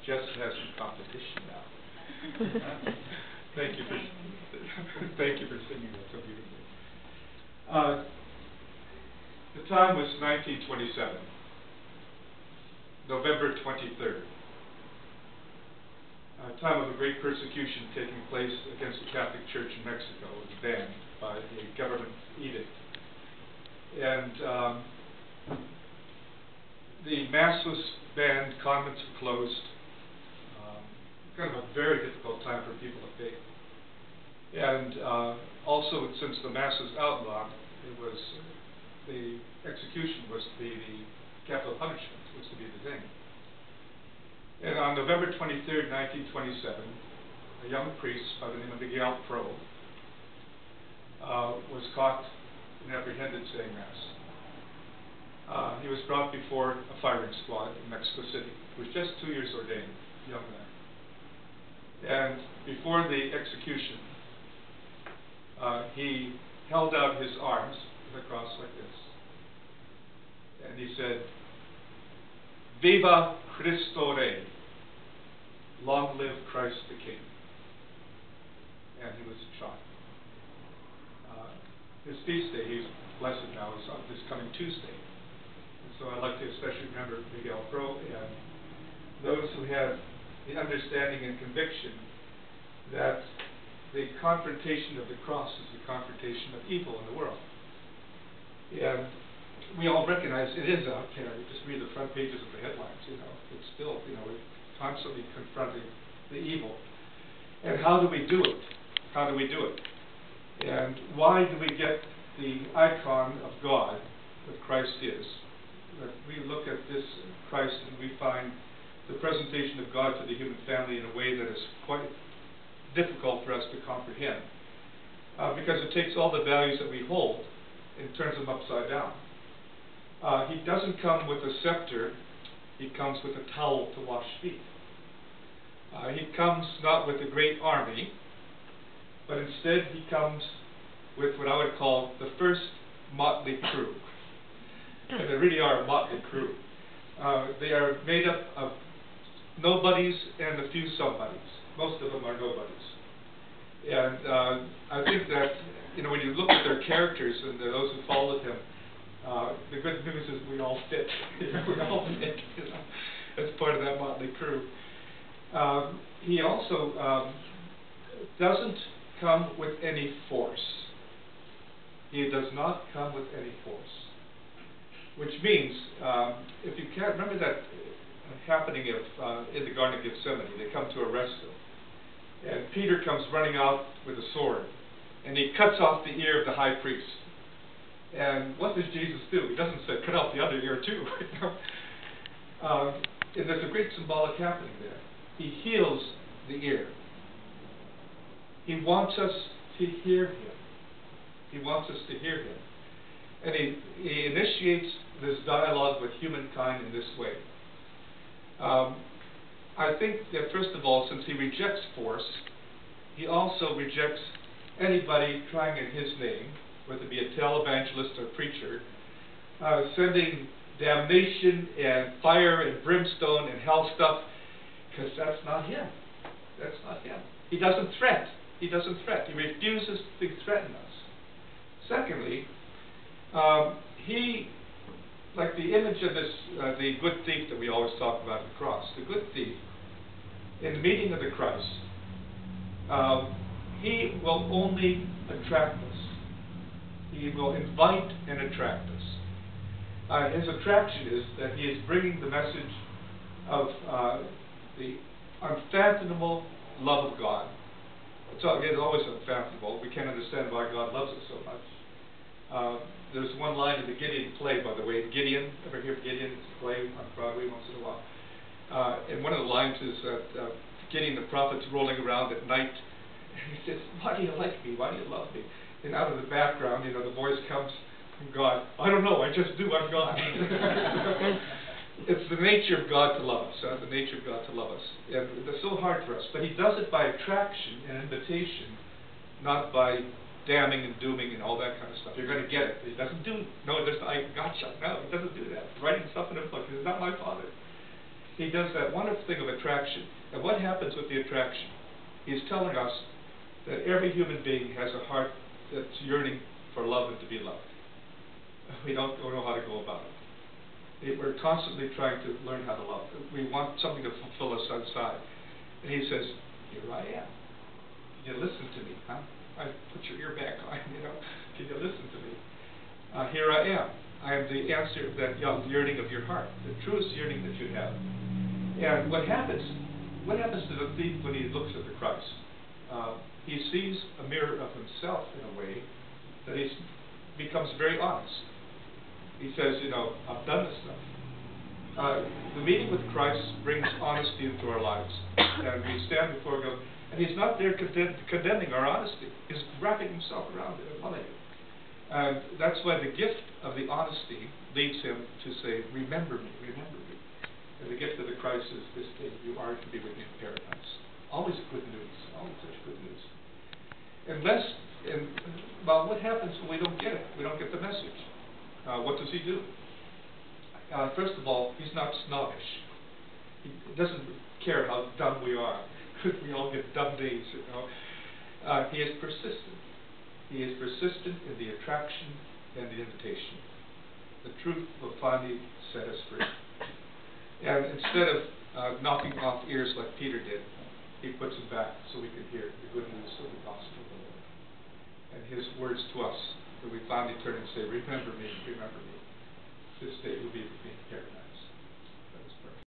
Jess has some competition now. Thank you for thank you for singing that so beautifully. The time was 1927, November 23rd. A time of a great persecution taking place against the Catholic Church in Mexico. It was banned by a government edict. And the Mass was banned, convents were closed. Kind of a very difficult time for people of faith. And also, since the Mass was outlawed, it was the execution was to be the capital punishment, was to be the thing. And on November 23rd, 1927, a young priest by the name of Miguel Pro was caught and apprehended saying Mass. He was brought before a firing squad in Mexico City. He was just 2 years ordained, young man. And before the execution, he held out his arms with a cross like this. And he said, "Viva Cristo Rey, long live Christ the King." And he was shot. His feast day, he's blessed now, is on this coming Tuesday. And so I'd like to especially remember Miguel Pro and those who have the understanding and conviction that the confrontation of the cross is the confrontation of evil in the world. And we all recognize it is out there. You just read the front pages of the headlines, it's still, we're constantly confronting the evil. And how do we do it? How do we do it? And why do we get the icon of God that Christ is? That we look at this Christ and we find the presentation of God to the human family in a way that is quite difficult for us to comprehend. Because it takes all the values that we hold and turns them upside down. He doesn't come with a scepter, he comes with a towel to wash feet. He comes not with a great army, but instead he comes with what I would call the first motley crew. And they really are a motley crew. They are made up of nobodies and a few somebodies. Most of them are nobodies. And I think that, when you look at their characters and those who followed him, the good news is we all fit. We all fit, as part of that motley crew. He also doesn't come with any force. He does not come with any force. Which means, if you can't remember that happening in the Garden of Gethsemane, they come to arrest him. And Peter comes running out with a sword, and he cuts off the ear of the high priest. And what does Jesus do? He doesn't say, cut out the other ear too. And there's a great symbolic happening there. He heals the ear. He wants us to hear him. He wants us to hear him. And he initiates this dialogue with humankind in this way. I think that, first of all, since he rejects force, he also rejects anybody trying in his name, whether it be a televangelist or preacher, sending damnation and fire and brimstone and hell stuff, because that's not him. That's not him. He doesn't threat. He doesn't threat. He refuses to threaten us. Secondly, he, like the image of this, the good thief that we always talk about at the cross, the good thief, in the meeting of the Christ, he will only attract us. He will invite and attract us. His attraction is that he is bringing the message of the unfathomable love of God. It's always unfathomable. We can't understand why God loves us so much. There's one line in the Gideon play, by the way. Gideon, ever hear of Gideon? It's a play on Broadway once in a while. And one of the lines is that Gideon the prophet's rolling around at night. And he says, "Why do you like me? Why do you love me?" And out of the background, the voice comes from God. "I don't know, I just do, I'm God." It's the nature of God to love us, the nature of God to love us. And it's so hard for us. But he does it by attraction and invitation, not by damning and dooming and all that kind of stuff. You're going to get it. He doesn't do, no, there's, I gotcha. No, he doesn't do that. Writing stuff in a book. He's not my father. He does that wonderful thing of attraction. And what happens with the attraction? He's telling us that every human being has a heart that's yearning for love and to be loved. We don't know how to go about it. We're constantly trying to learn how to love. We want something to fulfill us inside. And he says, here I am. Can you listen to me, huh? I put your ear back on, you know. Can you listen to me? Here I am. I am the answer to that yearning of your heart, the truest yearning that you have. And what happens to the thief when he looks at the Christ? He sees a mirror of himself in a way that he becomes very honest. He says, you know, I've done this stuff. The meeting with Christ brings honesty into our lives. And we stand before God, and he's not there condemning our honesty. He's wrapping himself around it and loving it. And that's why the gift of the honesty leads him to say, remember me, remember me. And the gift of the Christ is this day, you are to be with me in paradise. Always good news, always such good news. Well, what happens when we don't get it? We don't get the message. What does he do? First of all, he's not snobbish. He doesn't care how dumb we are. We all get dumb days, you know. He is persistent. He is persistent in the attraction and the invitation. The truth will finally set us free. And instead of knocking off ears like Peter did, he puts them back so we can hear the good news of the gospel of the Lord. And his words to us, that we finally turn and say, remember me, remember me. This day you'll be with me in paradise.